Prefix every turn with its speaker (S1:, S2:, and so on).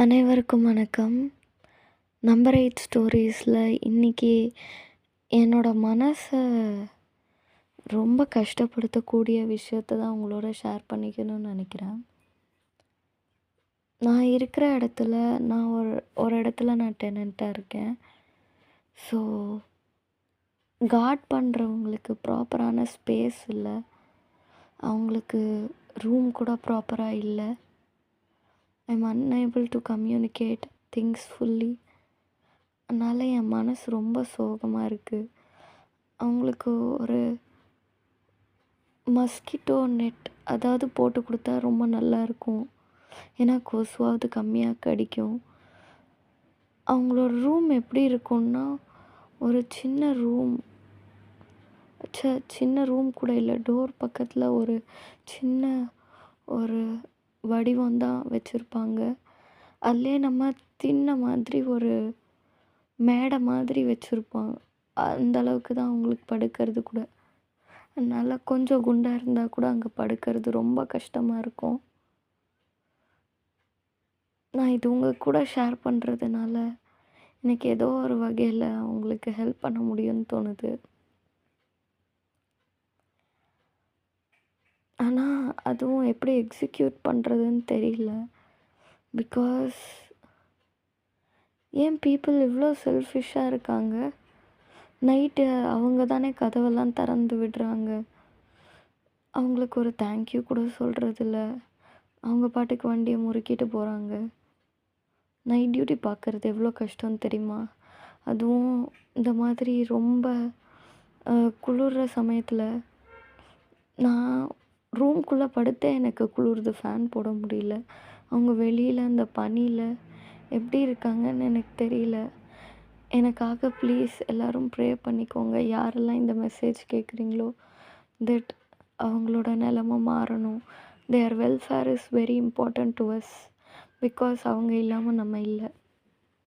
S1: அனைவருக்கும் வணக்கம். நம்பர் 8 ஸ்டோரீஸில் இன்றைக்கி என்னோட மனசை ரொம்ப கஷ்டப்படுத்தக்கூடிய விஷயத்த தான் உங்களோட ஷேர் பண்ணிக்கணும்னு நினைக்கிறேன். நான் இருக்கிற இடத்துல நான் ஒரு இடத்துல நான் டெனண்ட்டாக இருக்கேன். ஸோ கார்ட் பண்ணுறவங்களுக்கு ப்ராப்பரான ஸ்பேஸ் இல்லை, அவங்களுக்கு ரூம் கூட ப்ராப்பராக இல்லை. I'm unable to communicate things fully. அதனால் என் மனசு ரொம்ப சோகமாக இருக்குது. அவங்களுக்கு ஒரு மஸ்கிட்டோ நெட் அதாவது போட்டு கொடுத்தா ரொம்ப நல்லாயிருக்கும். ஏன்னா கொசுவாவது கம்மியாக கடிக்கும். அவங்களோட ரூம் எப்படி இருக்கும்னா, ஒரு சின்ன ரூம் சின்ன ரூம் கூட இல்லை, டோர் பக்கத்தில் ஒரு சின்ன ஒரு வடிவம் தான் வச்சுருப்பாங்க. அதிலே நம்ம தின்ன மாதிரி ஒரு மேடை மாதிரி வச்சுருப்பாங்க. அந்த அளவுக்கு தான் அவங்களுக்கு படுக்கிறது கூட. அதனால் கொஞ்சம் குண்டாக இருந்தால் கூட அங்கே படுக்கிறது ரொம்ப கஷ்டமாக இருக்கும். நான் இது உங்கள் கூட ஷேர் பண்ணுறதுனால எனக்கு ஏதோ ஒரு வகையில் அவங்களுக்கு ஹெல்ப் பண்ண முடியும்னு தோணுது. ஆனால் அதுவும் எப்படி எக்ஸிக்யூட் பண்ணுறதுன்னு தெரியல. பிகாஸ் ஏன் பீப்புள் இவ்வளோ செல்ஃபிஷ்ஷாக இருக்காங்க? நைட்டு அவங்க தானே கதவெல்லாம் திறந்து விடுறாங்க. அவங்களுக்கு ஒரு தேங்க்யூ கூட சொல்கிறதில்ல. அவங்க பாட்டுக்கு வண்டியை முறுக்கிட்டு போகிறாங்க. நைட் டியூட்டி பார்க்குறது எவ்வளோ கஷ்டம்னு தெரியுமா? அதுவும் இந்த மாதிரி ரொம்ப குளிர்ற சமயத்தில் நான் ரூம்குள்ளே படுத்தே எனக்கு குளிருது, ஃபேன் போட முடியல. அவங்க வெளியில் அந்த பனியில் எப்படி இருக்காங்கன்னு எனக்கு தெரியல. எனக்காக ப்ளீஸ் எல்லோரும் ப்ரே பண்ணிக்கோங்க. யாரெல்லாம் இந்த மெசேஜ் கேட்குறீங்களோ, தட் அவங்களோட நிலமை மாறணும். Their welfare is very important to us. Because அவங்க இல்லாமல் நம்ம இல்லை.